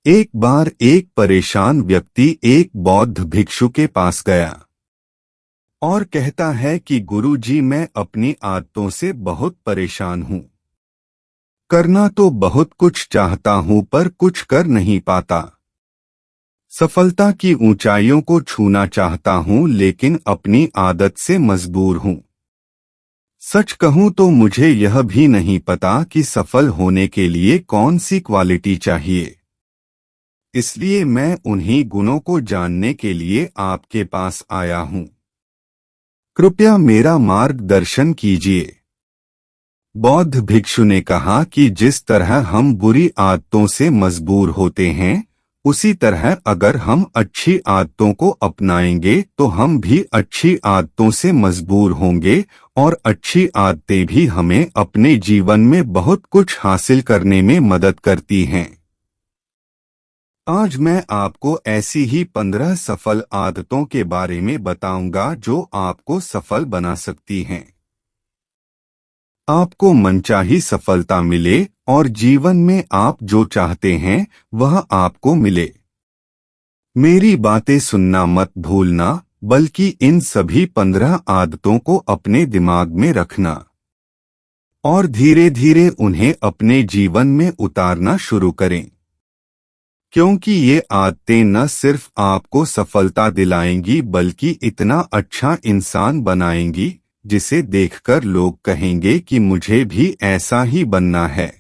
एक बार एक परेशान व्यक्ति एक बौद्ध भिक्षु के पास गया और कहता है कि गुरुजी, मैं अपनी आदतों से बहुत परेशान हूँ। करना तो बहुत कुछ चाहता हूँ पर कुछ कर नहीं पाता। सफलता की ऊंचाइयों को छूना चाहता हूँ लेकिन अपनी आदत से मजबूर हूँ। सच कहूँ तो मुझे यह भी नहीं पता कि सफल होने के लिए कौन सी क्वालिटी चाहिए। इसलिए मैं उन्हीं गुणों को जानने के लिए आपके पास आया हूँ। कृपया मेरा मार्गदर्शन कीजिए। बौद्ध भिक्षु ने कहा कि जिस तरह हम बुरी आदतों से मजबूर होते हैं, उसी तरह अगर हम अच्छी आदतों को अपनाएंगे तो हम भी अच्छी आदतों से मजबूर होंगे और अच्छी आदतें भी हमें अपने जीवन में बहुत कुछ हासिल करने में मदद करती हैं। आज मैं आपको ऐसी ही 15 सफल आदतों के बारे में बताऊंगा जो आपको सफल बना सकती हैं। आपको मनचाही सफलता मिले और जीवन में आप जो चाहते हैं वह आपको मिले। मेरी बातें सुनना मत भूलना, बल्कि इन सभी 15 आदतों को अपने दिमाग में रखना और धीरे धीरे उन्हें अपने जीवन में उतारना शुरू करें, क्योंकि ये आदतें न सिर्फ आपको सफलता दिलाएंगी बल्कि इतना अच्छा इंसान बनाएंगी जिसे देखकर लोग कहेंगे कि मुझे भी ऐसा ही बनना है।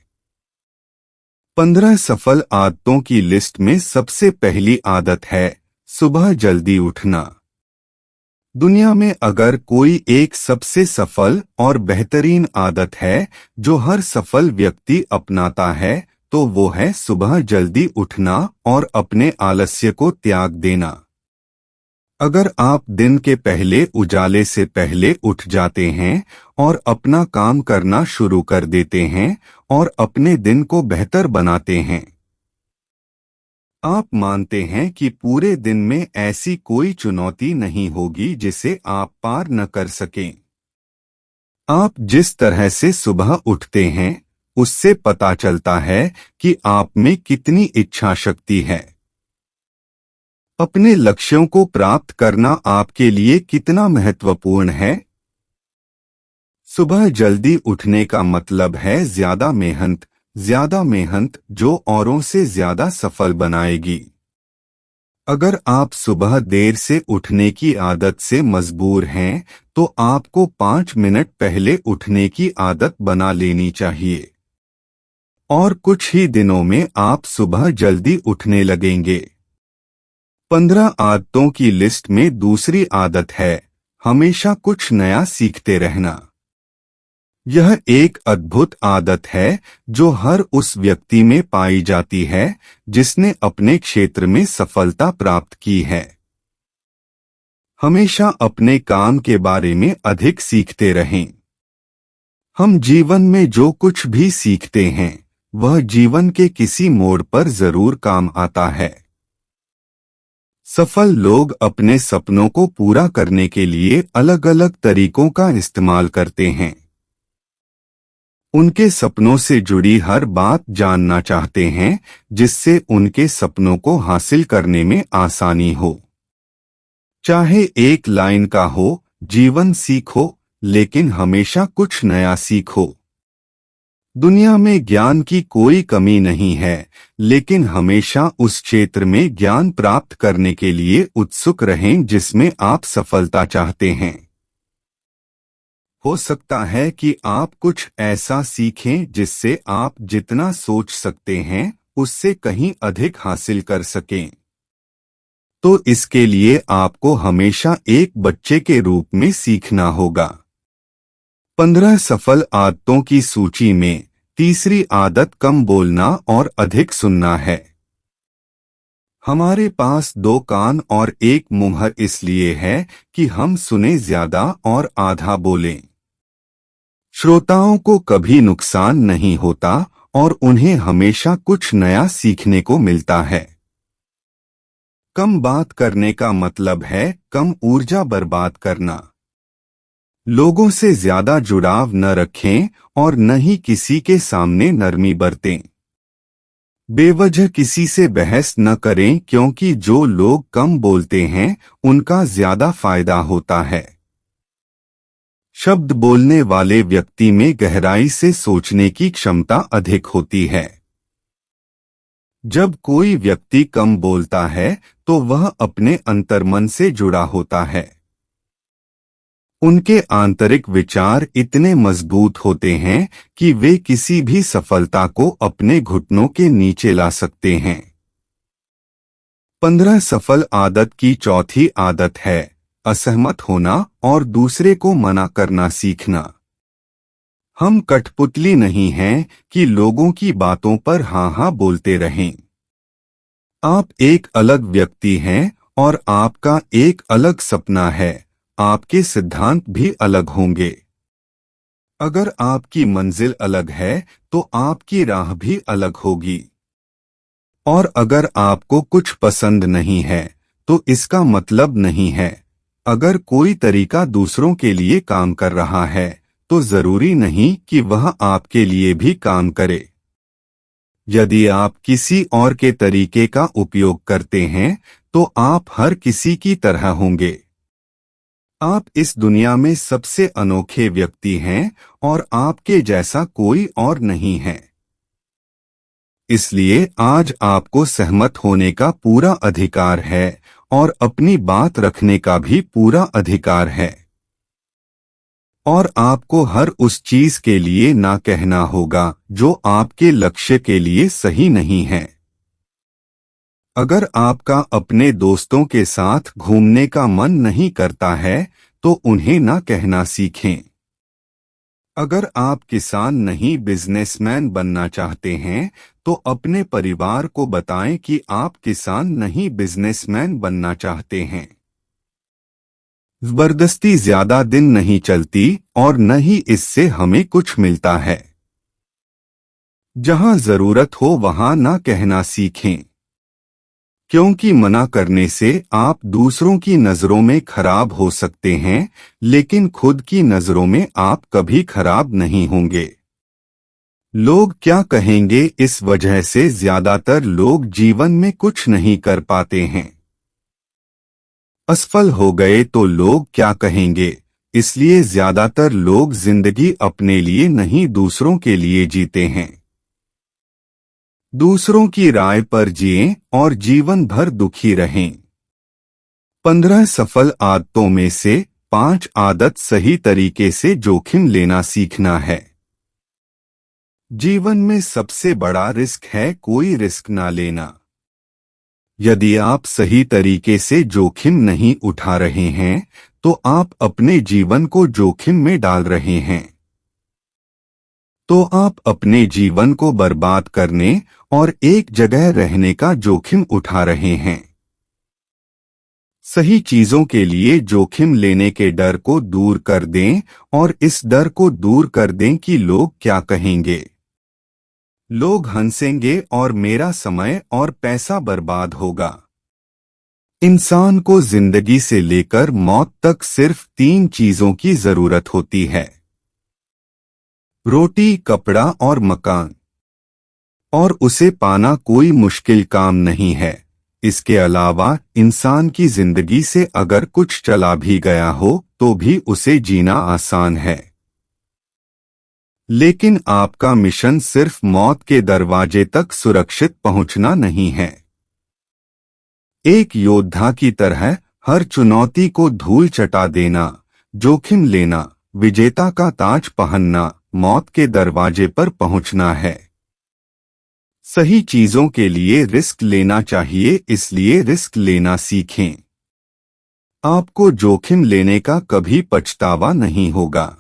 15 सफल आदतों की लिस्ट में सबसे पहली आदत है सुबह जल्दी उठना। दुनिया में अगर कोई एक सबसे सफल और बेहतरीन आदत है जो हर सफल व्यक्ति अपनाता है तो वो है सुबह जल्दी उठना और अपने आलस्य को त्याग देना। अगर आप दिन के पहले उजाले से पहले उठ जाते हैं और अपना काम करना शुरू कर देते हैं और अपने दिन को बेहतर बनाते हैं, आप मानते हैं कि पूरे दिन में ऐसी कोई चुनौती नहीं होगी जिसे आप पार न कर सकें। आप जिस तरह से सुबह उठते हैं उससे पता चलता है कि आप में कितनी इच्छा शक्ति है। अपने लक्ष्यों को प्राप्त करना आपके लिए कितना महत्वपूर्ण है। सुबह जल्दी उठने का मतलब है ज्यादा मेहनत जो औरों से ज्यादा सफल बनाएगी। अगर आप सुबह देर से उठने की आदत से मजबूर हैं तो आपको 5 मिनट पहले उठने की आदत बना लेनी चाहिए और कुछ ही दिनों में आप सुबह जल्दी उठने लगेंगे। 15 आदतों की लिस्ट में दूसरी आदत है हमेशा कुछ नया सीखते रहना। यह एक अद्भुत आदत है जो हर उस व्यक्ति में पाई जाती है जिसने अपने क्षेत्र में सफलता प्राप्त की है। हमेशा अपने काम के बारे में अधिक सीखते रहें। हम जीवन में जो कुछ भी सीखते हैं वह जीवन के किसी मोड़ पर जरूर काम आता है। सफल लोग अपने सपनों को पूरा करने के लिए अलग अलग तरीकों का इस्तेमाल करते हैं। उनके सपनों से जुड़ी हर बात जानना चाहते हैं जिससे उनके सपनों को हासिल करने में आसानी हो। चाहे एक लाइन का हो, जीवन सीखो, लेकिन हमेशा कुछ नया सीखो। दुनिया में ज्ञान की कोई कमी नहीं है, लेकिन हमेशा उस क्षेत्र में ज्ञान प्राप्त करने के लिए उत्सुक रहें जिसमें आप सफलता चाहते हैं। हो सकता है कि आप कुछ ऐसा सीखें जिससे आप जितना सोच सकते हैं उससे कहीं अधिक हासिल कर सकें। तो इसके लिए आपको हमेशा एक बच्चे के रूप में सीखना होगा। 15 सफल आदतों की सूची में तीसरी आदत कम बोलना और अधिक सुनना है। हमारे पास 2 कान और एक मुंह इसलिए है कि हम सुने ज्यादा और आधा बोलें। श्रोताओं को कभी नुकसान नहीं होता और उन्हें हमेशा कुछ नया सीखने को मिलता है। कम बात करने का मतलब है कम ऊर्जा बर्बाद करना। लोगों से ज्यादा जुड़ाव न रखें और न ही किसी के सामने नरमी बरतें। बेवजह किसी से बहस न करें, क्योंकि जो लोग कम बोलते हैं उनका ज्यादा फायदा होता है। शब्द बोलने वाले व्यक्ति में गहराई से सोचने की क्षमता अधिक होती है। जब कोई व्यक्ति कम बोलता है तो वह अपने अंतर्मन से जुड़ा होता है। उनके आंतरिक विचार इतने मजबूत होते हैं कि वे किसी भी सफलता को अपने घुटनों के नीचे ला सकते हैं। 15 सफल आदत की चौथी आदत है असहमत होना और दूसरे को मना करना सीखना। हम कठपुतली नहीं हैं कि लोगों की बातों पर हाँ हाँ बोलते रहें। आप एक अलग व्यक्ति हैं और आपका एक अलग सपना है। आपके सिद्धांत भी अलग होंगे। अगर आपकी मंजिल अलग है तो आपकी राह भी अलग होगी। और अगर आपको कुछ पसंद नहीं है तो इसका मतलब नहीं है। अगर कोई तरीका दूसरों के लिए काम कर रहा है तो जरूरी नहीं कि वह आपके लिए भी काम करे। यदि आप किसी और के तरीके का उपयोग करते हैं तो आप हर किसी की तरह होंगे। आप इस दुनिया में सबसे अनोखे व्यक्ति हैं और आपके जैसा कोई और नहीं है। इसलिए आज आपको सहमत होने का पूरा अधिकार है और अपनी बात रखने का भी पूरा अधिकार है। और आपको हर उस चीज के लिए ना कहना होगा जो आपके लक्ष्य के लिए सही नहीं है। अगर आपका अपने दोस्तों के साथ घूमने का मन नहीं करता है तो उन्हें ना कहना सीखें। अगर आप किसान नहीं बिजनेसमैन बनना चाहते हैं तो अपने परिवार को बताएं कि आप किसान नहीं बिजनेसमैन बनना चाहते हैं। जबरदस्ती ज्यादा दिन नहीं चलती और न ही इससे हमें कुछ मिलता है। जहां जरूरत हो वहां ना कहना सीखें, क्योंकि मना करने से आप दूसरों की नजरों में खराब हो सकते हैं लेकिन खुद की नजरों में आप कभी खराब नहीं होंगे। लोग क्या कहेंगे, इस वजह से ज्यादातर लोग जीवन में कुछ नहीं कर पाते हैं। असफल हो गए तो लोग क्या कहेंगे, इसलिए ज्यादातर लोग जिंदगी अपने लिए नहीं दूसरों के लिए जीते हैं। दूसरों की राय पर जिएं और जीवन भर दुखी रहें। 15 सफल आदतों में से 5 आदत सही तरीके से जोखिम लेना सीखना है। जीवन में सबसे बड़ा रिस्क है कोई रिस्क ना लेना। यदि आप सही तरीके से जोखिम नहीं उठा रहे हैं तो आप अपने जीवन को जोखिम में डाल रहे हैं। तो आप अपने जीवन को बर्बाद करने और एक जगह रहने का जोखिम उठा रहे हैं। सही चीजों के लिए जोखिम लेने के डर को दूर कर दें और इस डर को दूर कर दें कि लोग क्या कहेंगे। लोग हंसेंगे और मेरा समय और पैसा बर्बाद होगा। इंसान को जिंदगी से लेकर मौत तक सिर्फ 3 चीजों की जरूरत होती है, रोटी, कपड़ा और मकान। और उसे पाना कोई मुश्किल काम नहीं है। इसके अलावा इंसान की जिंदगी से अगर कुछ चला भी गया हो तो भी उसे जीना आसान है। लेकिन आपका मिशन सिर्फ मौत के दरवाजे तक सुरक्षित पहुंचना नहीं है। एक योद्धा की तरह हर चुनौती को धूल चटा देना, जोखिम लेना, विजेता का ताज पहनना, मौत के दरवाजे पर पहुंचना है। सही चीजों के लिए रिस्क लेना चाहिए, इसलिए रिस्क लेना सीखें। आपको जोखिम लेने का कभी पछतावा नहीं होगा।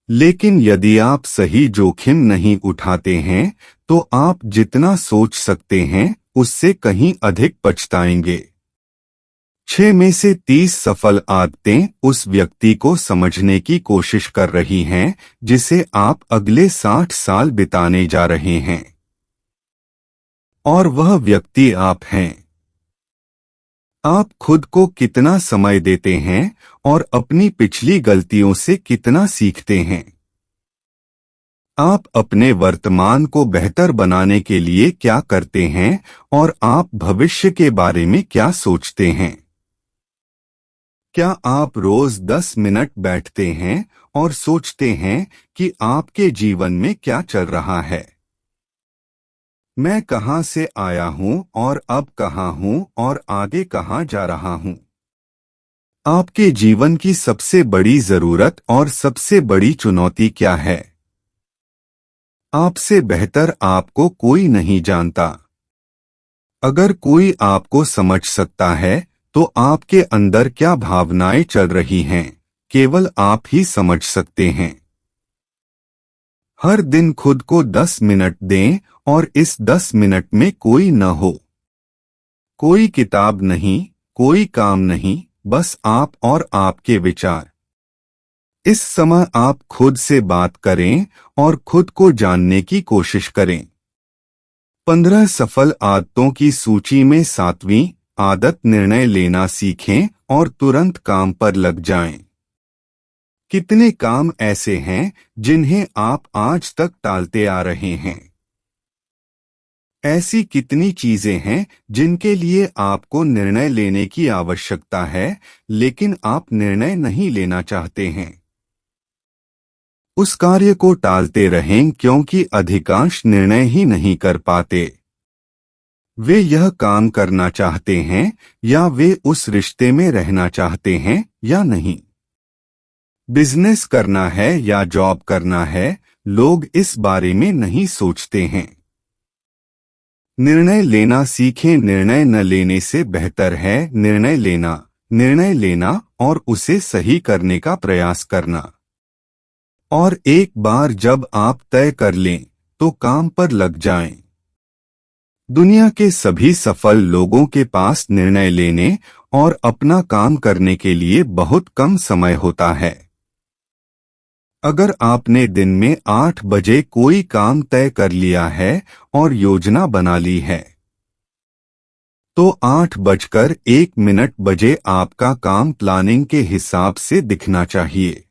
लेकिन यदि आप सही जोखिम नहीं उठाते हैं तो आप जितना सोच सकते हैं उससे कहीं अधिक पछताएंगे। 6 में से 30 सफल आदतें उस व्यक्ति को समझने की कोशिश कर रही हैं जिसे आप अगले 60 साल बिताने जा रहे हैं। और वह व्यक्ति आप हैं। आप खुद को कितना समय देते हैं और अपनी पिछली गलतियों से कितना सीखते हैं। आप अपने वर्तमान को बेहतर बनाने के लिए क्या करते हैं और आप भविष्य के बारे में क्या सोचते हैं? क्या आप रोज 10 मिनट बैठते हैं और सोचते हैं कि आपके जीवन में क्या चल रहा है? मैं कहां से आया हूं और अब कहां हूं और आगे कहां जा रहा हूं? आपके जीवन की सबसे बड़ी जरूरत और सबसे बड़ी चुनौती क्या है? आपसे बेहतर आपको कोई नहीं जानता। अगर कोई आपको समझ सकता है तो आपके अंदर क्या भावनाएं चल रही हैं, केवल आप ही समझ सकते हैं। हर दिन खुद को 10 मिनट दें और इस 10 मिनट में कोई न हो। कोई किताब नहीं, कोई काम नहीं, बस आप और आपके विचार। इस समय आप खुद से बात करें और खुद को जानने की कोशिश करें। 15 सफल आदतों की सूची में 7वीं आदत निर्णय लेना सीखें और तुरंत काम पर लग जाएं। कितने काम ऐसे हैं जिन्हें आप आज तक टालते आ रहे हैं? ऐसी कितनी चीजें हैं जिनके लिए आपको निर्णय लेने की आवश्यकता है लेकिन आप निर्णय नहीं लेना चाहते हैं? उस कार्य को टालते रहें क्योंकि अधिकांश निर्णय ही नहीं कर पाते। वे यह काम करना चाहते हैं या वे उस रिश्ते में रहना चाहते हैं या नहीं। बिजनेस करना है या जॉब करना है, लोग इस बारे में नहीं सोचते हैं। निर्णय लेना सीखें। निर्णय न लेने से बेहतर है निर्णय लेना और उसे सही करने का प्रयास करना। और एक बार जब आप तय कर लें तो काम पर लग जाएं। दुनिया के सभी सफल लोगों के पास निर्णय लेने और अपना काम करने के लिए बहुत कम समय होता है। अगर आपने दिन में 8 बजे कोई काम तय कर लिया है और योजना बना ली है, तो 8:01 बजे आपका काम प्लानिंग के हिसाब से दिखना चाहिए।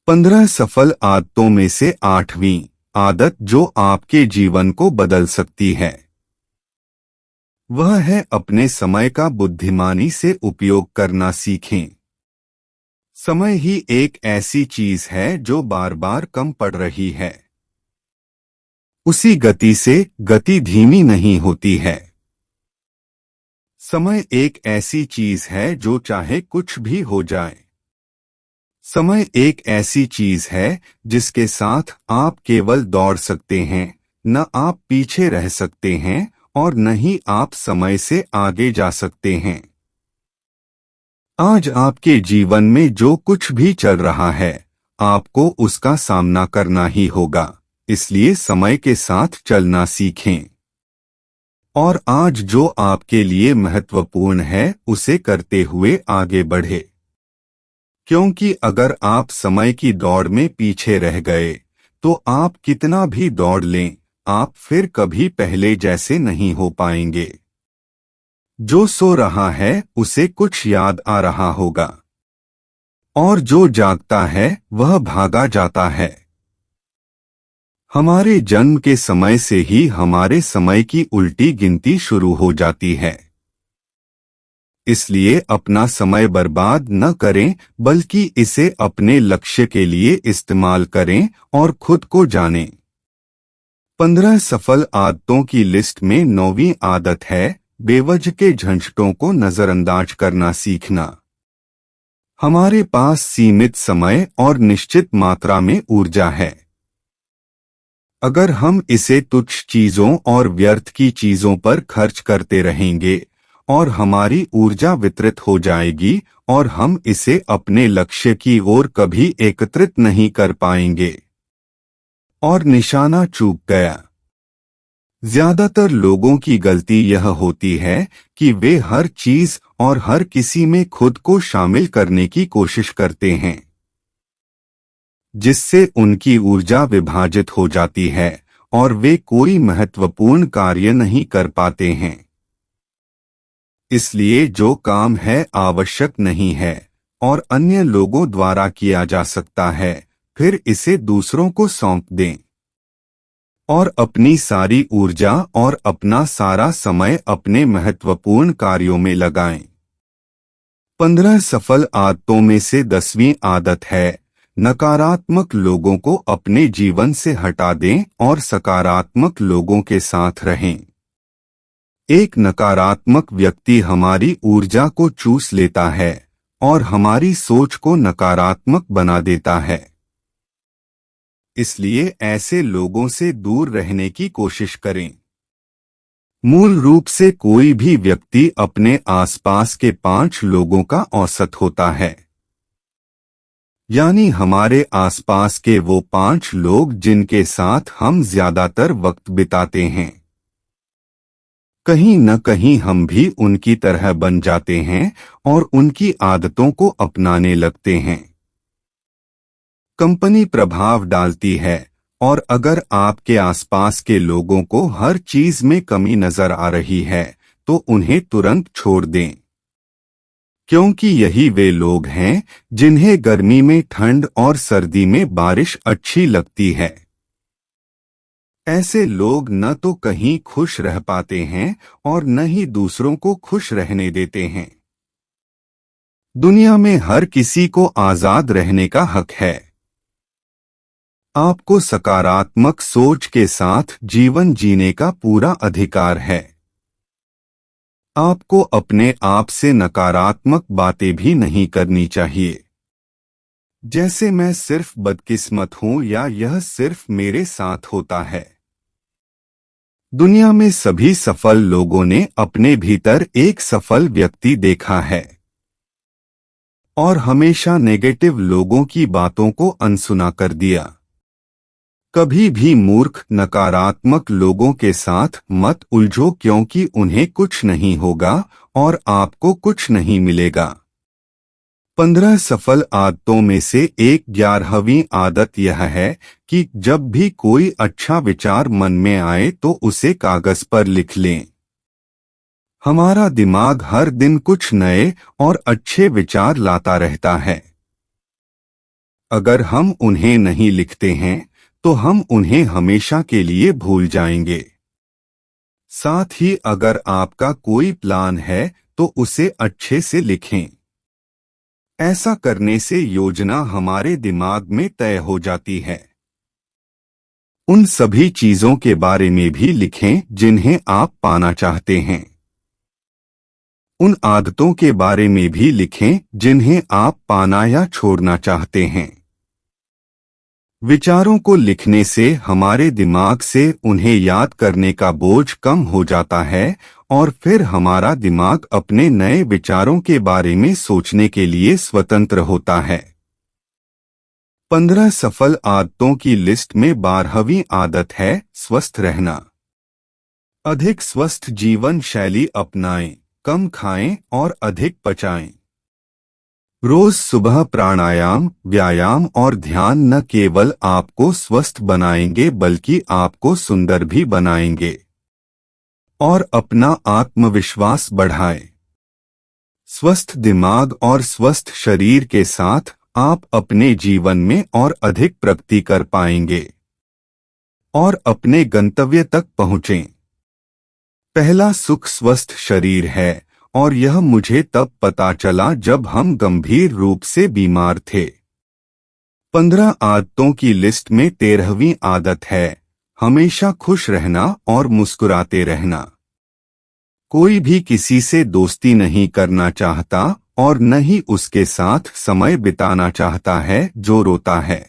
15 सफल आदतों में से 8वीं आदत जो आपके जीवन को बदल सकती है, वह है अपने समय का बुद्धिमानी से उपयोग करना सीखें। समय ही एक ऐसी चीज है जो बार बार कम पड़ रही है। उसी गति से गति धीमी नहीं होती है। समय एक ऐसी चीज है जो चाहे कुछ भी हो जाए। समय एक ऐसी चीज है जिसके साथ आप केवल दौड़ सकते हैं, न आप पीछे रह सकते हैं और न ही आप समय से आगे जा सकते हैं। आज आपके जीवन में जो कुछ भी चल रहा है, आपको उसका सामना करना ही होगा, इसलिए समय के साथ चलना सीखें। और आज जो आपके लिए महत्वपूर्ण है उसे करते हुए आगे बढ़े। क्योंकि अगर आप समय की दौड़ में पीछे रह गए तो आप कितना भी दौड़ लें, आप फिर कभी पहले जैसे नहीं हो पाएंगे। जो सो रहा है उसे कुछ याद आ रहा होगा, और जो जागता है वह भागा जाता है। हमारे जन्म के समय से ही हमारे समय की उल्टी गिनती शुरू हो जाती है। इसलिए अपना समय बर्बाद न करें, बल्कि इसे अपने लक्ष्य के लिए इस्तेमाल करें और खुद को जानें। 15 सफल आदतों की लिस्ट में 9वीं आदत है बेवजह के झंझटों को नजरअंदाज करना सीखना। हमारे पास सीमित समय और निश्चित मात्रा में ऊर्जा है। अगर हम इसे तुच्छ चीजों और व्यर्थ की चीजों पर खर्च करते रहेंगे और हमारी ऊर्जा वितरित हो जाएगी और हम इसे अपने लक्ष्य की ओर कभी एकत्रित नहीं कर पाएंगे और निशाना चूक गया। ज्यादातर लोगों की गलती यह होती है कि वे हर चीज और हर किसी में खुद को शामिल करने की कोशिश करते हैं, जिससे उनकी ऊर्जा विभाजित हो जाती है और वे कोई महत्वपूर्ण कार्य नहीं कर पाते हैं। इसलिए जो काम है आवश्यक नहीं है और अन्य लोगों द्वारा किया जा सकता है, फिर इसे दूसरों को सौंप दें और अपनी सारी ऊर्जा और अपना सारा समय अपने महत्वपूर्ण कार्यों में लगाएं। 15 सफल आदतों में से 10वीं आदत है, नकारात्मक लोगों को अपने जीवन से हटा दें और सकारात्मक लोगों के साथ रहें। एक नकारात्मक व्यक्ति हमारी ऊर्जा को चूस लेता है और हमारी सोच को नकारात्मक बना देता है। इसलिए ऐसे लोगों से दूर रहने की कोशिश करें। मूल रूप से कोई भी व्यक्ति अपने आसपास के 5 लोगों का औसत होता है, यानी हमारे आसपास के वो 5 लोग जिनके साथ हम ज्यादातर वक्त बिताते हैं। कहीं न कहीं हम भी उनकी तरह बन जाते हैं और उनकी आदतों को अपनाने लगते हैं। कंपनी प्रभाव डालती है, और अगर आपके आसपास के लोगों को हर चीज में कमी नजर आ रही है तो उन्हें तुरंत छोड़ दें, क्योंकि यही वे लोग हैं जिन्हें गर्मी में ठंड और सर्दी में बारिश अच्छी लगती है। ऐसे लोग न तो कहीं खुश रह पाते हैं और न ही दूसरों को खुश रहने देते हैं। दुनिया में हर किसी को आजाद रहने का हक है। आपको सकारात्मक सोच के साथ जीवन जीने का पूरा अधिकार है। आपको अपने आप से नकारात्मक बातें भी नहीं करनी चाहिए, जैसे मैं सिर्फ बदकिस्मत हूं या यह सिर्फ मेरे साथ होता है। दुनिया में सभी सफल लोगों ने अपने भीतर एक सफल व्यक्ति देखा है और हमेशा नेगेटिव लोगों की बातों को अनसुना कर दिया। कभी भी मूर्ख नकारात्मक लोगों के साथ मत उलझो, क्योंकि उन्हें कुछ नहीं होगा और आपको कुछ नहीं मिलेगा। 15 सफल आदतों में से एक 11वीं आदत यह है कि जब भी कोई अच्छा विचार मन में आए तो उसे कागज पर लिख लें। हमारा दिमाग हर दिन कुछ नए और अच्छे विचार लाता रहता है। अगर हम उन्हें नहीं लिखते हैं तो हम उन्हें हमेशा के लिए भूल जाएंगे। साथ ही अगर आपका कोई प्लान है तो उसे अच्छे से लिखें। ऐसा करने से योजना हमारे दिमाग में तय हो जाती है। उन सभी चीजों के बारे में भी लिखें जिन्हें आप पाना चाहते हैं। उन आदतों के बारे में भी लिखें जिन्हें आप पाना या छोड़ना चाहते हैं। विचारों को लिखने से हमारे दिमाग से उन्हें याद करने का बोझ कम हो जाता है और फिर हमारा दिमाग अपने नए विचारों के बारे में सोचने के लिए स्वतंत्र होता है। 15 सफल आदतों की लिस्ट में 12वीं आदत है स्वस्थ रहना। अधिक स्वस्थ जीवन शैली अपनाएं, कम खाएं और अधिक पचाएं। रोज सुबह प्राणायाम, व्यायाम और ध्यान न केवल आपको स्वस्थ बनाएंगे बल्कि आपको सुंदर भी बनाएंगे और अपना आत्मविश्वास बढ़ाएं। स्वस्थ दिमाग और स्वस्थ शरीर के साथ आप अपने जीवन में और अधिक प्रगति कर पाएंगे और अपने गंतव्य तक पहुंचें। पहला सुख स्वस्थ शरीर है और यह मुझे तब पता चला जब हम गंभीर रूप से बीमार थे। 15 आदतों की लिस्ट में 13वीं आदत है हमेशा खुश रहना और मुस्कुराते रहना। कोई भी किसी से दोस्ती नहीं करना चाहता और न ही उसके साथ समय बिताना चाहता है जो रोता है,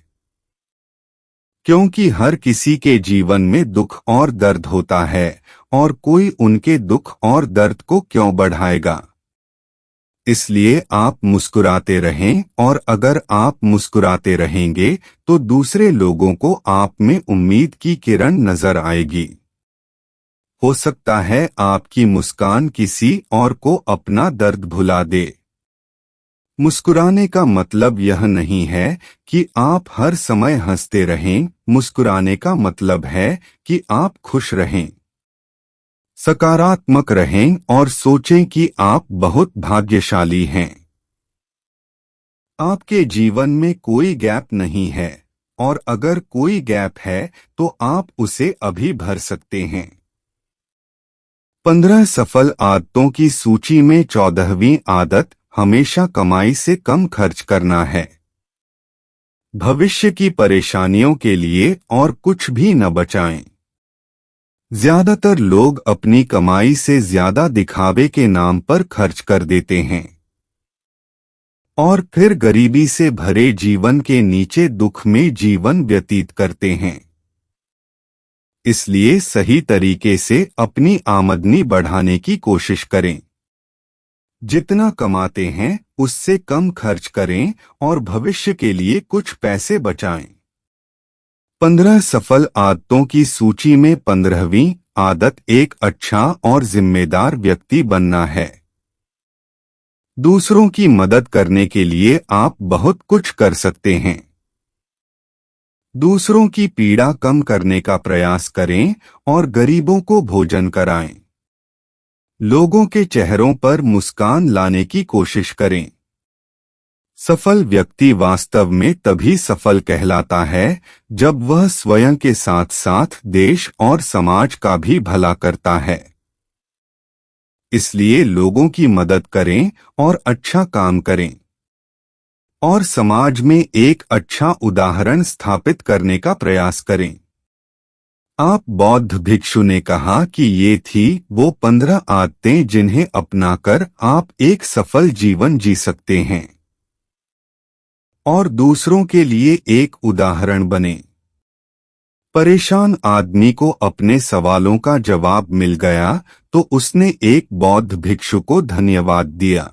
क्योंकि हर किसी के जीवन में दुख और दर्द होता है और कोई उनके दुख और दर्द को क्यों बढ़ाएगा। इसलिए आप मुस्कुराते रहें और अगर आप मुस्कुराते रहेंगे तो दूसरे लोगों को आप में उम्मीद की किरण नजर आएगी। हो सकता है आपकी मुस्कान किसी और को अपना दर्द भुला दे। मुस्कुराने का मतलब यह नहीं है कि आप हर समय हंसते रहें। मुस्कुराने का मतलब है कि आप खुश रहें, सकारात्मक रहें और सोचें कि आप बहुत भाग्यशाली हैं। आपके जीवन में कोई गैप नहीं है, और अगर कोई गैप है तो आप उसे अभी भर सकते हैं। 15 सफल आदतों की सूची में 14वीं आदत हमेशा कमाई से कम खर्च करना है। भविष्य की परेशानियों के लिए और कुछ भी न बचाएं। ज्यादातर लोग अपनी कमाई से ज्यादा दिखावे के नाम पर खर्च कर देते हैं और फिर गरीबी से भरे जीवन के नीचे दुख में जीवन व्यतीत करते हैं। इसलिए सही तरीके से अपनी आमदनी बढ़ाने की कोशिश करें। जितना कमाते हैं उससे कम खर्च करें और भविष्य के लिए कुछ पैसे बचाएं। 15 सफल आदतों की सूची में 15वीं आदत एक अच्छा और जिम्मेदार व्यक्ति बनना है। दूसरों की मदद करने के लिए आप बहुत कुछ कर सकते हैं। दूसरों की पीड़ा कम करने का प्रयास करें और गरीबों को भोजन कराएं। लोगों के चेहरों पर मुस्कान लाने की कोशिश करें। सफल व्यक्ति वास्तव में तभी सफल कहलाता है जब वह स्वयं के साथ साथ देश और समाज का भी भला करता है। इसलिए लोगों की मदद करें और अच्छा काम करें और समाज में एक अच्छा उदाहरण स्थापित करने का प्रयास करें। आप बौद्ध भिक्षु ने कहा कि ये थी वो 15 आदतें जिन्हें अपनाकर आप एक सफल जीवन जी सकते हैं और दूसरों के लिए एक उदाहरण बने। परेशान आदमी को अपने सवालों का जवाब मिल गया तो उसने एक बौद्ध भिक्षु को धन्यवाद दिया।